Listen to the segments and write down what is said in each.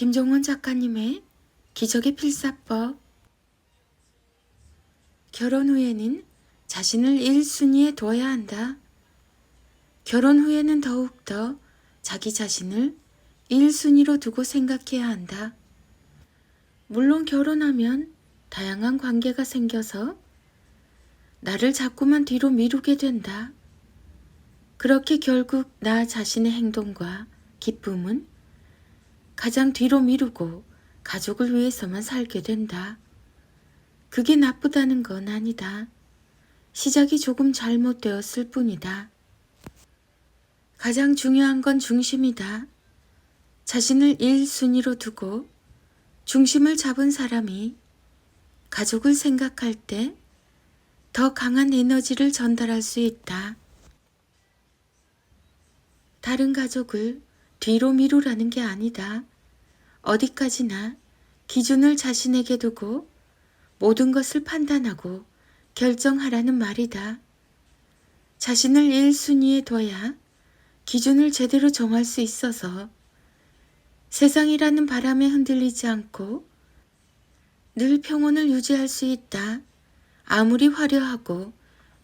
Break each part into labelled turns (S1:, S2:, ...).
S1: 김종원 작가님의 기적의 필사법. 결혼 후에는 자신을 1순위에 둬야 한다. 결혼 후에는 더욱더 자기 자신을 1순위로 두고 생각해야 한다. 물론 결혼하면 다양한 관계가 생겨서 나를 자꾸만 뒤로 미루게 된다. 그렇게 결국 나 자신의 행동과 기쁨은 가장 뒤로 미루고 가족을 위해서만 살게 된다. 그게 나쁘다는 건 아니다. 시작이 조금 잘못되었을 뿐이다. 가장 중요한 건 중심이다. 자신을 1순위로 두고 중심을 잡은 사람이 가족을 생각할 때 더 강한 에너지를 전달할 수 있다. 다른 가족을 뒤로 미루라는 게 아니다. 어디까지나 기준을 자신에게 두고 모든 것을 판단하고 결정하라는 말이다. 자신을 1순위에 둬야 기준을 제대로 정할 수 있어서 세상이라는 바람에 흔들리지 않고 늘 평온을 유지할 수 있다. 아무리 화려하고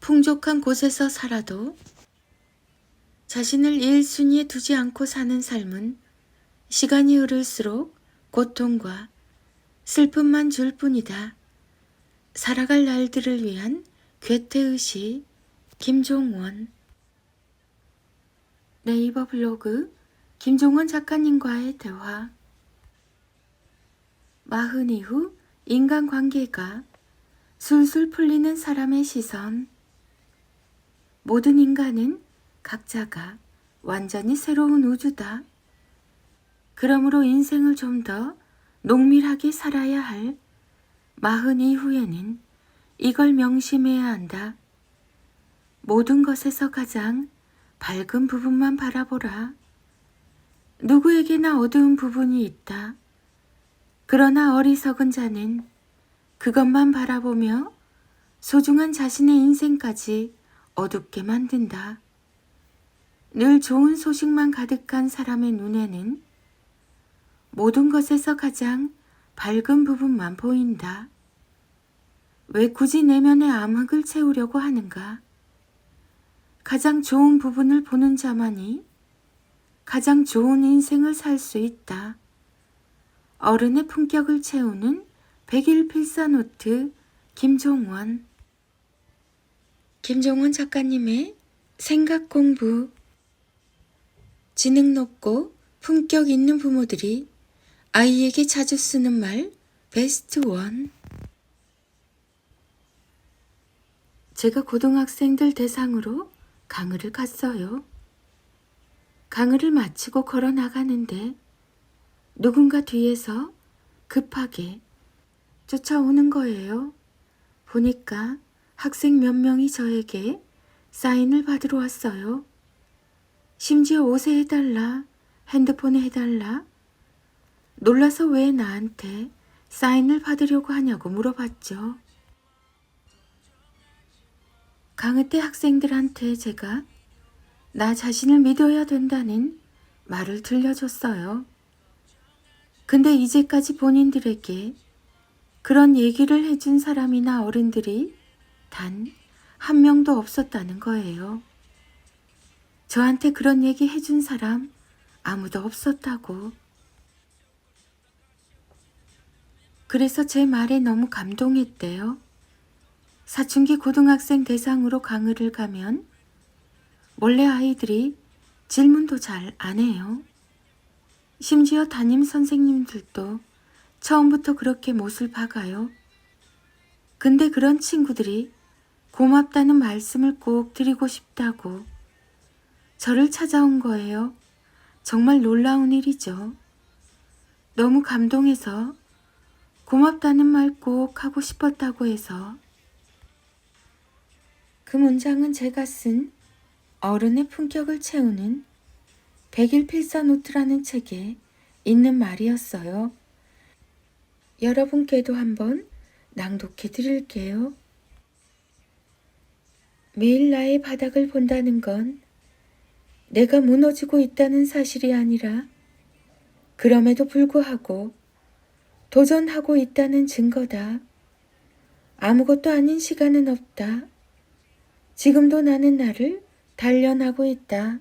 S1: 풍족한 곳에서 살아도 자신을 1순위에 두지 않고 사는 삶은 시간이 흐를수록 고통과 슬픔만 줄 뿐이다. 살아갈 날들을 위한 괴테의시 김종원. 네이버 블로그 김종원 작가님과의 대화. 마흔 이후 인간관계가 술술 풀리는 사람의 시선. 모든 인간은 각자가 완전히 새로운 우주다. 그러므로 인생을 좀 더 농밀하게 살아야 할 마흔 이후에는 이걸 명심해야 한다. 모든 것에서 가장 밝은 부분만 바라보라. 누구에게나 어두운 부분이 있다. 그러나 어리석은 자는 그것만 바라보며 소중한 자신의 인생까지 어둡게 만든다. 늘 좋은 소식만 가득한 사람의 눈에는 모든 것에서 가장 밝은 부분만 보인다. 왜 굳이 내면의 암흑을 채우려고 하는가? 가장 좋은 부분을 보는 자만이 가장 좋은 인생을 살 수 있다. 어른의 품격을 채우는 백일필사노트 김종원. 김종원 작가님의 생각 공부. 지능 높고 품격 있는 부모들이 아이에게 자주 쓰는 말 베스트 원. 제가 고등학생들 대상으로 강의를 갔어요. 강의를 마치고 걸어 나가는데 누군가 뒤에서 급하게 쫓아오는 거예요. 보니까 학생 몇 명이 저에게 사인을 받으러 왔어요. 심지어 옷에 해달라, 핸드폰에 해달라. 놀라서 왜 나한테 사인을 받으려고 하냐고 물어봤죠. 강의 때 학생들한테 제가 나 자신을 믿어야 된다는 말을 들려줬어요. 근데 이제까지 본인들에게 그런 얘기를 해준 사람이나 어른들이 단 한 명도 없었다는 거예요. 저한테 그런 얘기 해준 사람 아무도 없었다고. 그래서 제 말에 너무 감동했대요. 사춘기 고등학생 대상으로 강의를 가면 원래 아이들이 질문도 잘 안 해요. 심지어 담임 선생님들도 처음부터 그렇게 못을 박아요. 근데 그런 친구들이 고맙다는 말씀을 꼭 드리고 싶다고 저를 찾아온 거예요. 정말 놀라운 일이죠. 너무 감동해서 고맙다는 말 꼭 하고 싶었다고 해서. 그 문장은 제가 쓴 어른의 품격을 채우는 백일필사노트라는 책에 있는 말이었어요. 여러분께도 한번 낭독해 드릴게요. 매일 나의 바닥을 본다는 건 내가 무너지고 있다는 사실이 아니라 그럼에도 불구하고 도전하고 있다는 증거다. 아무것도 아닌 시간은 없다. 지금도 나는 나를 단련하고 있다.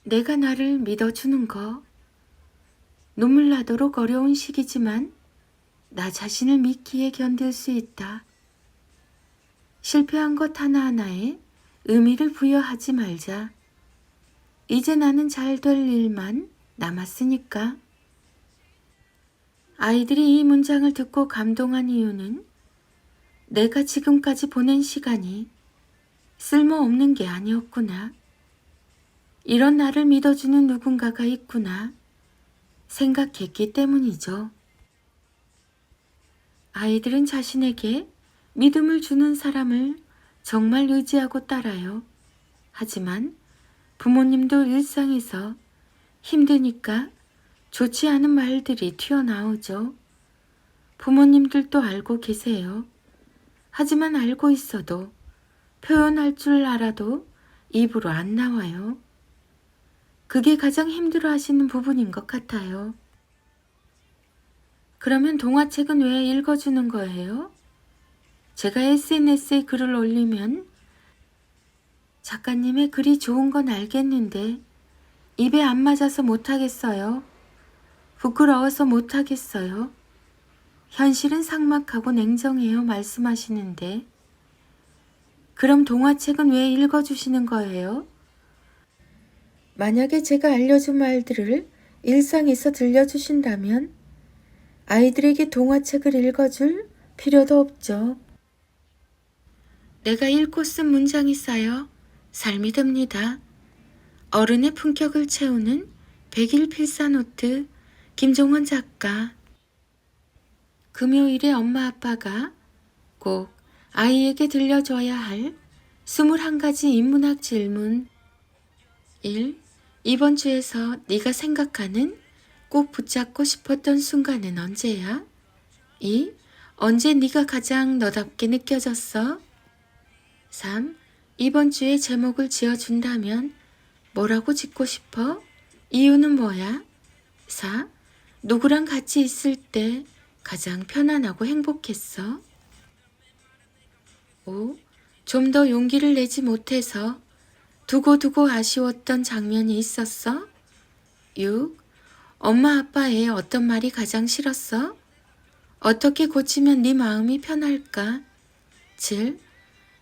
S1: 내가 나를 믿어주는 거. 눈물 나도록 어려운 시기지만 나 자신을 믿기에 견딜 수 있다. 실패한 것 하나하나에 의미를 부여하지 말자. 이제 나는 잘 될 일만 남았으니까. 아이들이 이 문장을 듣고 감동한 이유는 내가 지금까지 보낸 시간이 쓸모없는 게 아니었구나. 이런 나를 믿어주는 누군가가 있구나 생각했기 때문이죠. 아이들은 자신에게 믿음을 주는 사람을 정말 의지하고 따라요. 하지만 부모님도 일상에서 힘드니까 좋지 않은 말들이 튀어나오죠. 부모님들도 알고 계세요. 하지만 알고 있어도 표현할 줄 알아도 입으로 안 나와요. 그게 가장 힘들어 하시는 부분인 것 같아요. 그러면 동화책은 왜 읽어주는 거예요? 제가 SNS에 글을 올리면 작가님의 글이 좋은 건 알겠는데 입에 안 맞아서 못하겠어요. 부끄러워서 못하겠어요. 현실은 삭막하고 냉정해요 말씀하시는데 그럼 동화책은 왜 읽어주시는 거예요? 만약에 제가 알려준 말들을 일상에서 들려주신다면 아이들에게 동화책을 읽어줄 필요도 없죠. 내가 읽고 쓴 문장이 쌓여 삶이 됩니다. 어른의 품격을 채우는 100일 필사노트 김종원 작가. 금요일에 엄마 아빠가 꼭 아이에게 들려줘야 할 21가지 인문학 질문. 1. 이번 주에서 네가 생각하는 꼭 붙잡고 싶었던 순간은 언제야? 2. 언제 네가 가장 너답게 느껴졌어? 3. 이번 주에 제목을 지어준다면 뭐라고 짓고 싶어? 이유는 뭐야? 4. 누구랑 같이 있을 때 가장 편안하고 행복했어? 5. 좀 더 용기를 내지 못해서 두고두고 아쉬웠던 장면이 있었어? 6. 엄마 아빠의 어떤 말이 가장 싫었어? 어떻게 고치면 네 마음이 편할까? 7.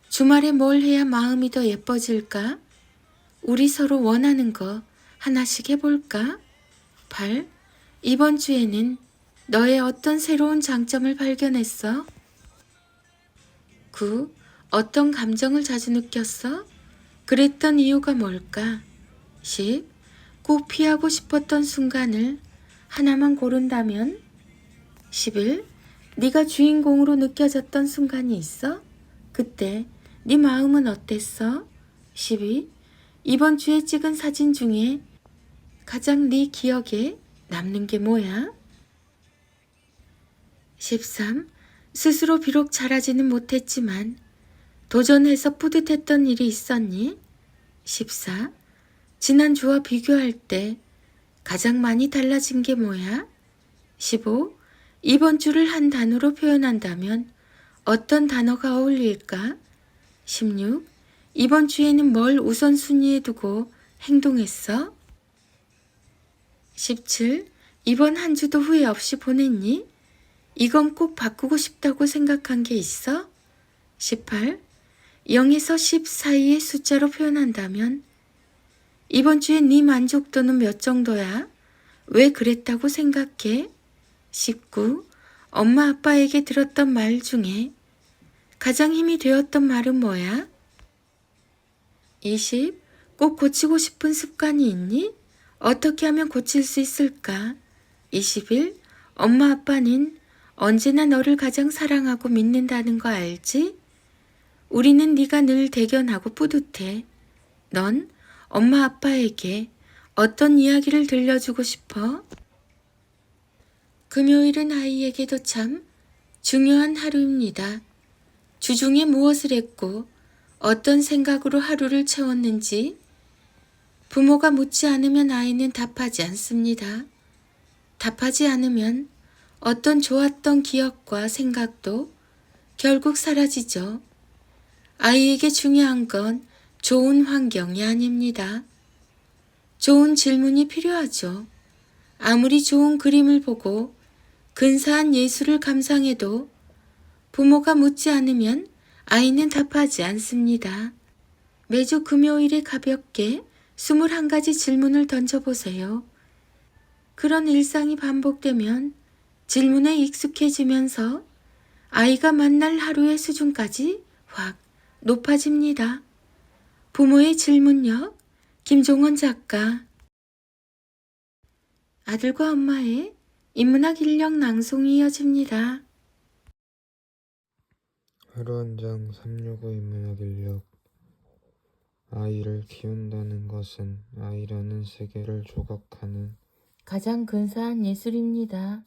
S1: 주말에 뭘 해야 마음이 더 예뻐질까? 우리 서로 원하는 거 하나씩 해볼까? 8. 이번 주에는 너의 어떤 새로운 장점을 발견했어? 9. 어떤 감정을 자주 느꼈어? 그랬던 이유가 뭘까? 10. 꼭 피하고 싶었던 순간을 하나만 고른다면? 11. 네가 주인공으로 느껴졌던 순간이 있어? 그때 네 마음은 어땠어? 12. 이번 주에 찍은 사진 중에 가장 네 기억에 남는 게 뭐야? 13. 스스로 비록 잘하지는 못했지만 도전해서 뿌듯했던 일이 있었니? 14. 지난주와 비교할 때 가장 많이 달라진 게 뭐야? 15. 이번 주를 한 단어로 표현한다면 어떤 단어가 어울릴까? 16. 이번 주에는 뭘 우선순위에 두고 행동했어? 17. 이번 한 주도 후회 없이 보냈니? 이건 꼭 바꾸고 싶다고 생각한 게 있어? 18. 0에서 10 사이의 숫자로 표현한다면 이번 주에 네 만족도는 몇 정도야? 왜 그랬다고 생각해? 19. 엄마 아빠에게 들었던 말 중에 가장 힘이 되었던 말은 뭐야? 20. 꼭 고치고 싶은 습관이 있니? 어떻게 하면 고칠 수 있을까? 21. 엄마 아빠는 언제나 너를 가장 사랑하고 믿는다는 거 알지? 우리는 네가 늘 대견하고 뿌듯해. 넌 엄마 아빠에게 어떤 이야기를 들려주고 싶어? 금요일은 아이에게도 참 중요한 하루입니다. 주중에 무엇을 했고 어떤 생각으로 하루를 채웠는지 부모가 묻지 않으면 아이는 답하지 않습니다. 답하지 않으면 어떤 좋았던 기억과 생각도 결국 사라지죠. 아이에게 중요한 건 좋은 환경이 아닙니다. 좋은 질문이 필요하죠. 아무리 좋은 그림을 보고 근사한 예술을 감상해도 부모가 묻지 않으면 아이는 답하지 않습니다. 매주 금요일에 가볍게 21가지 질문을 던져보세요. 그런 일상이 반복되면 질문에 익숙해지면서 아이가 만날 하루의 수준까지 확 높아집니다. 부모의 질문력, 김종원 작가. 아들과 엄마의 인문학 인력 낭송이 이어집니다.
S2: 하루 한 장 365 인문학 인력. 아이를 키운다는 것은 아이라는 세계를 조각하는
S1: 가장 근사한 예술입니다.